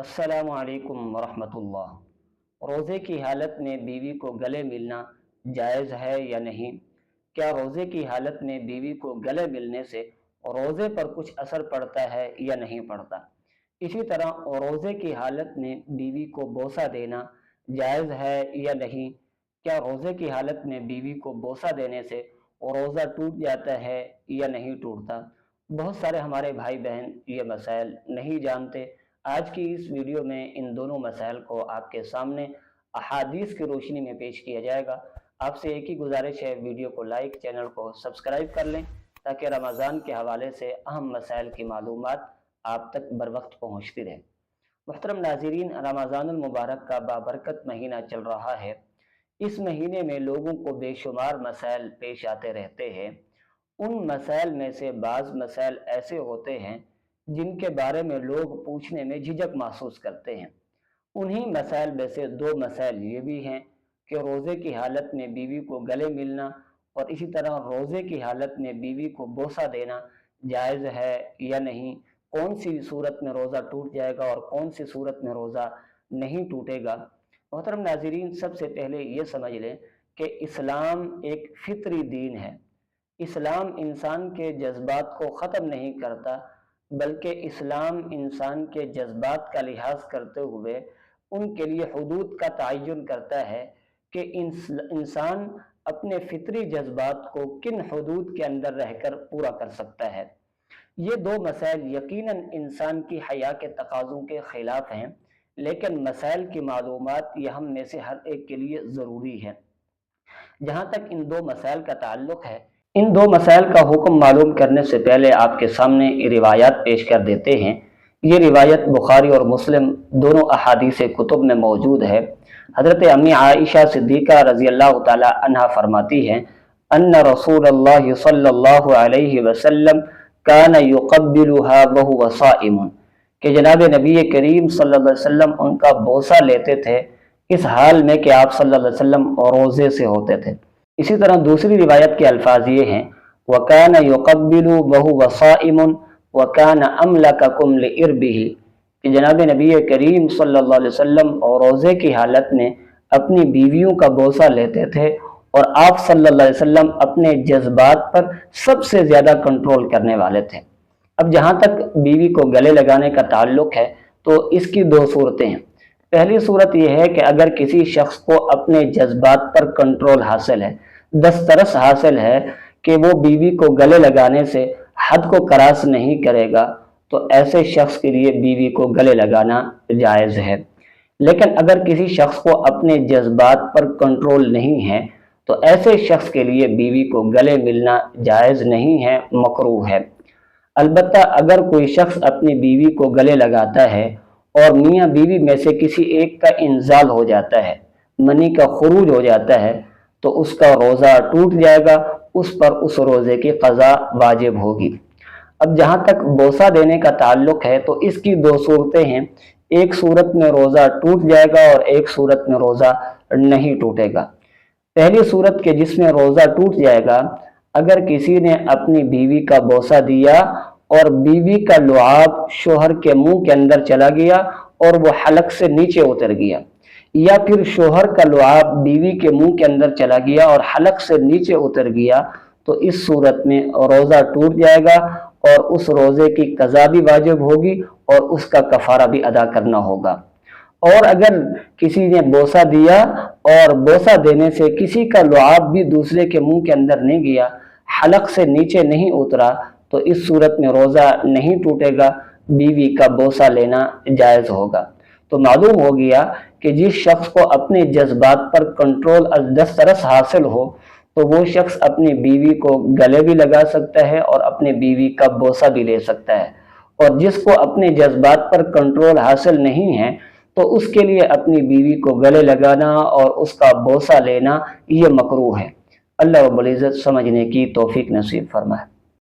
السلام علیکم ورحمۃ اللہ۔ روزے کی حالت میں بیوی کو گلے ملنا جائز ہے یا نہیں؟ کیا روزے کی حالت میں بیوی کو گلے ملنے سے روزے پر کچھ اثر پڑتا ہے یا نہیں پڑتا؟ اسی طرح روزے کی حالت میں بیوی کو بوسہ دینا جائز ہے یا نہیں؟ کیا روزے کی حالت میں بیوی کو بوسہ دینے سے روزہ ٹوٹ جاتا ہے یا نہیں ٹوٹتا؟ بہت سارے ہمارے بھائی بہن یہ مسائل نہیں جانتے۔ آج کی اس ویڈیو میں ان دونوں مسائل کو آپ کے سامنے احادیث کی روشنی میں پیش کیا جائے گا۔ آپ سے ایک ہی گزارش ہے، ویڈیو کو لائک، چینل کو سبسکرائب کر لیں تاکہ رمضان کے حوالے سے اہم مسائل کی معلومات آپ تک بر وقت پہنچتی رہے۔ محترم ناظرین، رمضان المبارک کا بابرکت مہینہ چل رہا ہے۔ اس مہینے میں لوگوں کو بے شمار مسائل پیش آتے رہتے ہیں۔ ان مسائل میں سے بعض مسائل ایسے ہوتے ہیں جن کے بارے میں لوگ پوچھنے میں جھجک محسوس کرتے ہیں۔ انہی مسائل میں سے دو مسائل یہ بھی ہیں کہ روزے کی حالت میں بیوی کو گلے ملنا اور اسی طرح روزے کی حالت میں بیوی کو بوسہ دینا جائز ہے یا نہیں، کون سی صورت میں روزہ ٹوٹ جائے گا اور کون سی صورت میں روزہ نہیں ٹوٹے گا۔ محترم ناظرین، سب سے پہلے یہ سمجھ لیں کہ اسلام ایک فطری دین ہے۔ اسلام انسان کے جذبات کو ختم نہیں کرتا، بلکہ اسلام انسان کے جذبات کا لحاظ کرتے ہوئے ان کے لیے حدود کا تعین کرتا ہے کہ انسان اپنے فطری جذبات کو کن حدود کے اندر رہ کر پورا کر سکتا ہے۔ یہ دو مسائل یقیناً انسان کی حیا کے تقاضوں کے خلاف ہیں، لیکن مسائل کی معلومات یہ ہم میں سے ہر ایک کے لیے ضروری ہے۔ جہاں تک ان دو مسائل کا تعلق ہے، ان دو مسائل کا حکم معلوم کرنے سے پہلے آپ کے سامنے روایات پیش کر دیتے ہیں۔ یہ روایت بخاری اور مسلم دونوں احادیث کتب میں موجود ہے۔ حضرت امی عائشہ صدیقہ رضی اللہ تعالی عنہا فرماتی ہیں ان رسول اللہ صلی اللہ علیہ وسلم کان یقبلها وهو صائم، کہ جناب نبی کریم صلی اللہ علیہ وسلم ان کا بوسہ لیتے تھے اس حال میں کہ آپ صلی اللہ علیہ وسلم روزے سے ہوتے تھے۔ اسی طرح دوسری روایت کے الفاظ یہ ہیں وَكَانَ يُقَبِّلُ وَهُوَ صَائِمٌ وَكَانَ أَمْلَكَكُمْ لِإِرْبِهِ، کہ جناب نبی کریم صلی اللہ علیہ وسلم روزے کی حالت میں اپنی بیویوں کا بوسہ لیتے تھے اور آپ صلی اللہ علیہ وسلم اپنے جذبات پر سب سے زیادہ کنٹرول کرنے والے تھے۔ اب جہاں تک بیوی کو گلے لگانے کا تعلق ہے تو اس کی دو صورتیں ہیں۔ پہلی صورت یہ ہے کہ اگر کسی شخص کو اپنے جذبات پر کنٹرول حاصل ہے، دسترس حاصل ہے کہ وہ بیوی کو گلے لگانے سے حد کو کراس نہیں کرے گا، تو ایسے شخص کے لیے بیوی کو گلے لگانا جائز ہے۔ لیکن اگر کسی شخص کو اپنے جذبات پر کنٹرول نہیں ہے تو ایسے شخص کے لیے بیوی کو گلے ملنا جائز نہیں ہے، مکروہ ہے۔ البتہ اگر کوئی شخص اپنی بیوی کو گلے لگاتا ہے اور میاں بیوی میں سے کسی ایک کا انزال ہو جاتا ہے، منی کا خروج ہو جاتا ہے، تو اس کا روزہ ٹوٹ جائے گا، اس پر اس روزے کی قضا واجب ہوگی۔ اب جہاں تک بوسہ دینے کا تعلق ہے تو اس کی دو صورتیں ہیں، ایک صورت میں روزہ ٹوٹ جائے گا اور ایک صورت میں روزہ نہیں ٹوٹے گا۔ پہلی صورت کے جس میں روزہ ٹوٹ جائے گا، اگر کسی نے اپنی بیوی کا بوسہ دیا اور بیوی کا لعاب شوہر کے منہ کے اندر چلا گیا اور وہ حلق سے نیچے اتر گیا، یا پھر شوہر کا لعاب بیوی کے منہ کے اندر چلا گیا اور حلق سے نیچے اتر گیا، تو اس صورت میں روزہ ٹوٹ جائے گا اور اس روزے کی قضا بھی واجب ہوگی اور اس کا کفارہ بھی ادا کرنا ہوگا۔ اور اگر کسی نے بوسہ دیا اور بوسہ دینے سے کسی کا لعاب بھی دوسرے کے منہ کے اندر نہیں گیا، حلق سے نیچے نہیں اترا، تو اس صورت میں روزہ نہیں ٹوٹے گا، بیوی کا بوسہ لینا جائز ہوگا۔ تو معلوم ہو گیا کہ جس شخص کو اپنے جذبات پر کنٹرول دسترس حاصل ہو تو وہ شخص اپنی بیوی کو گلے بھی لگا سکتا ہے اور اپنی بیوی کا بوسہ بھی لے سکتا ہے، اور جس کو اپنے جذبات پر کنٹرول حاصل نہیں ہے تو اس کے لیے اپنی بیوی کو گلے لگانا اور اس کا بوسہ لینا یہ مکروہ ہے۔ اللہ رب العزت سمجھنے کی توفیق نصیب فرمائے۔